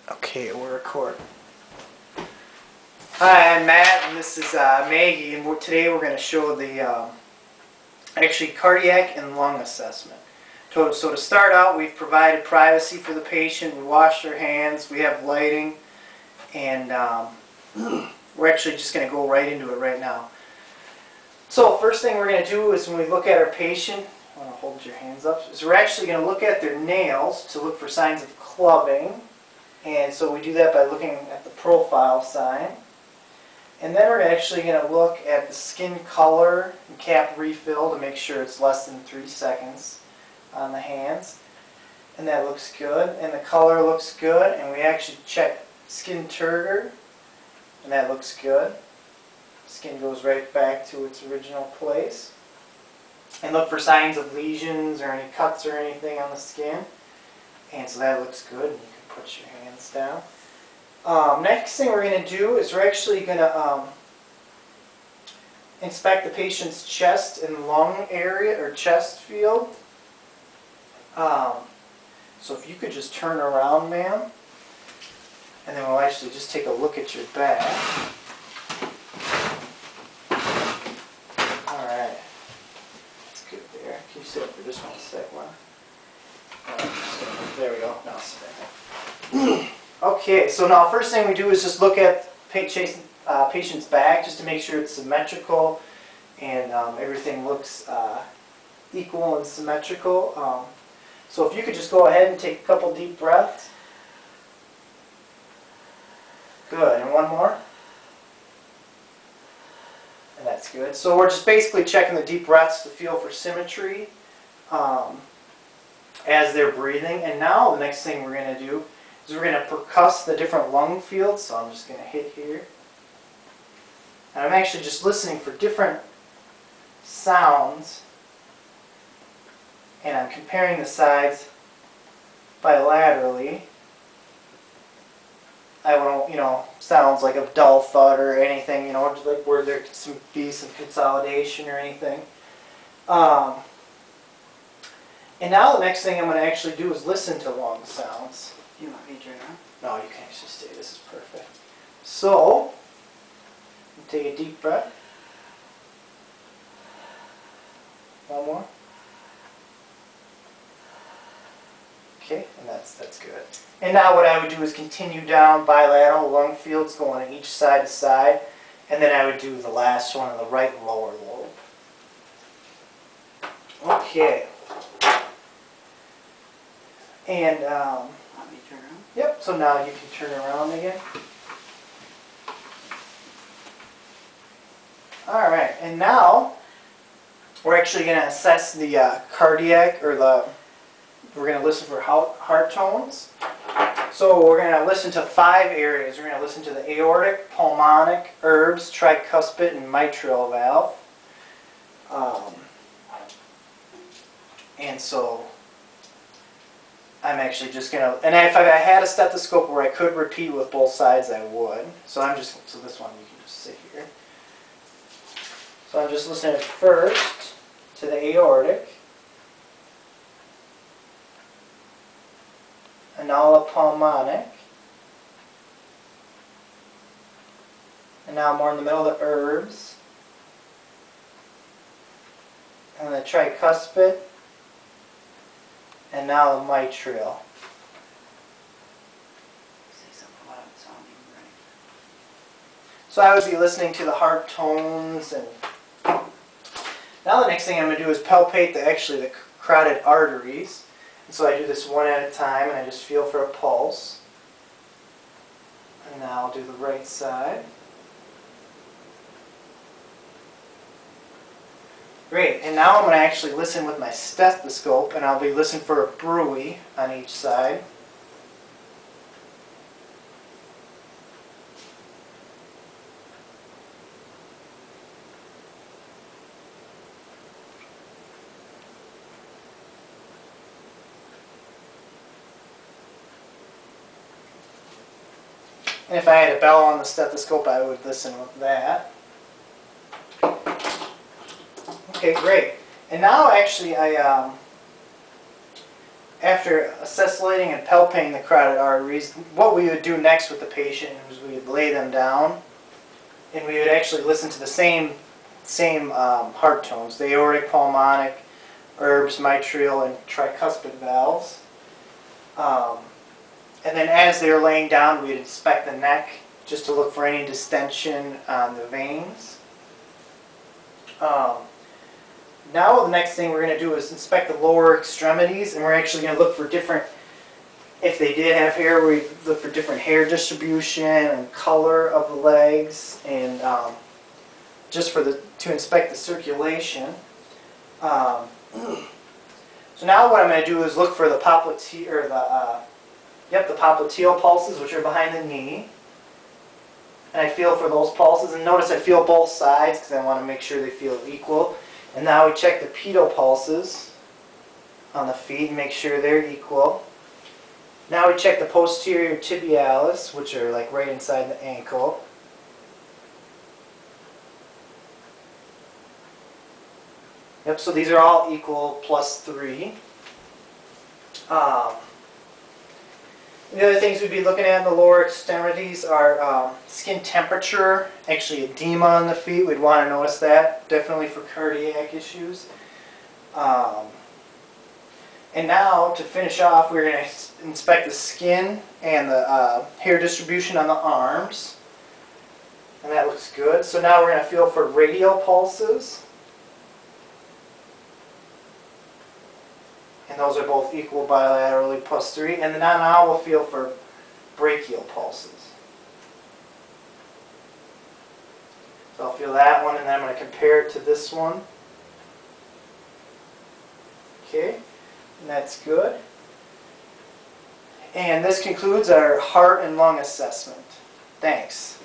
Okay, we're recording. Hi, I'm Matt, and this is Maggie, and today we're going to show the actually cardiac and lung assessment. So to start out, we've provided privacy for the patient. We wash their hands, we have lighting, and we're actually just going to go right into it right now. So first thing we're going to do is when we look at our patient, I want to hold your hands up, is we're actually going to look at their nails to look for signs of clubbing. And so we do that by looking at the profile sign. And then we're actually going to look at the skin color and cap refill to make sure it's less than 3 seconds on the hands. And that looks good. And the color looks good. And we actually check skin turgor. And that looks good. Skin goes right back to its original place. And look for signs of lesions or any cuts or anything on the skin. And so that looks good. You can put your hands down. Next thing we're going to do is we're actually going to inspect the patient's chest and lung area or chest field. So if you could just turn around, ma'am, and then we'll actually just take a look at your back. Alright. That's good there. Can you sit up for just 1 sec, Juan? There we go. Now sit down. Okay, so now first thing we do is just look at patient's back just to make sure it's symmetrical and everything looks equal and symmetrical. So if you could just go ahead and take a couple deep breaths. Good, and one more. And that's good. So we're just basically checking the deep breaths to feel for symmetry as they're breathing. And now the next thing we're going to do is we're going to percuss the different lung fields. So I'm just going to hit here. And I'm actually just listening for different sounds. And I'm comparing the sides bilaterally. I won't, sounds like a dull thud or anything, like where there could be some consolidation or anything. And now the next thing I'm going to actually do is listen to lung sounds. You want me to turn on? No, you can actually stay. This is perfect. So, take a deep breath. One more. Okay, and that's good. And now what I would do is continue down bilateral lung fields going on each side to side. And then I would do the last one on the right lower lobe. Okay. And, Want me to turn around? yep, so now you can turn around again. Alright, and now we're actually going to assess the cardiac, or we're going to listen for heart tones. So we're going to listen to 5 areas. We're going to listen to the aortic, pulmonic, herbs, tricuspid, and mitral valve. And so I'm actually just going to, and if I had a stethoscope where I could repeat with both sides, I would. So so this one you can just sit here. So I'm just listening first to the aortic, and now the pulmonic, and now more in the middle of the herbs, and the tricuspid, and now the mitral. Say something loud sounding, right? So I would be listening to the heart tones, and now the next thing I'm going to do is palpate the carotid arteries. And so I do this one at a time, and I just feel for a pulse. And now I'll do the right side. Great, and now I'm going to actually listen with my stethoscope, and I'll be listening for a bruit on each side. And if I had a bell on the stethoscope, I would listen with that. Okay, great. And now actually after accessolating and palpating the carotid arteries, what we would do next with the patient is we would lay them down, and we would actually listen to the same heart tones, the aortic, pulmonic, herbs, mitral, and tricuspid valves. And then as they're laying down, we'd inspect the neck just to look for any distension on the veins. Now the next thing we're going to do is inspect the lower extremities, and we're actually going to look for different, if they did have hair, we look for different hair distribution and color of the legs, and just to inspect the circulation. So now what I'm going to do is look for the popliteal, the popliteal pulses, which are behind the knee. And I feel for those pulses, and notice I feel both sides because I want to make sure they feel equal. And now we check the pedal pulses on the feet and make sure they're equal. Now we check the posterior tibialis, which are like right inside the ankle. Yep, so these are all equal, +3. The other things we'd be looking at in the lower extremities are skin temperature, actually edema on the feet. We'd want to notice that, definitely for cardiac issues. And now, to finish off, we're going to inspect the skin and the hair distribution on the arms. And that looks good. So now we're going to feel for radial pulses. And those are both equal bilaterally, +3. And then now we'll feel for brachial pulses. So I'll feel that one, and then I'm going to compare it to this one. Okay, and that's good. And this concludes our heart and lung assessment. Thanks.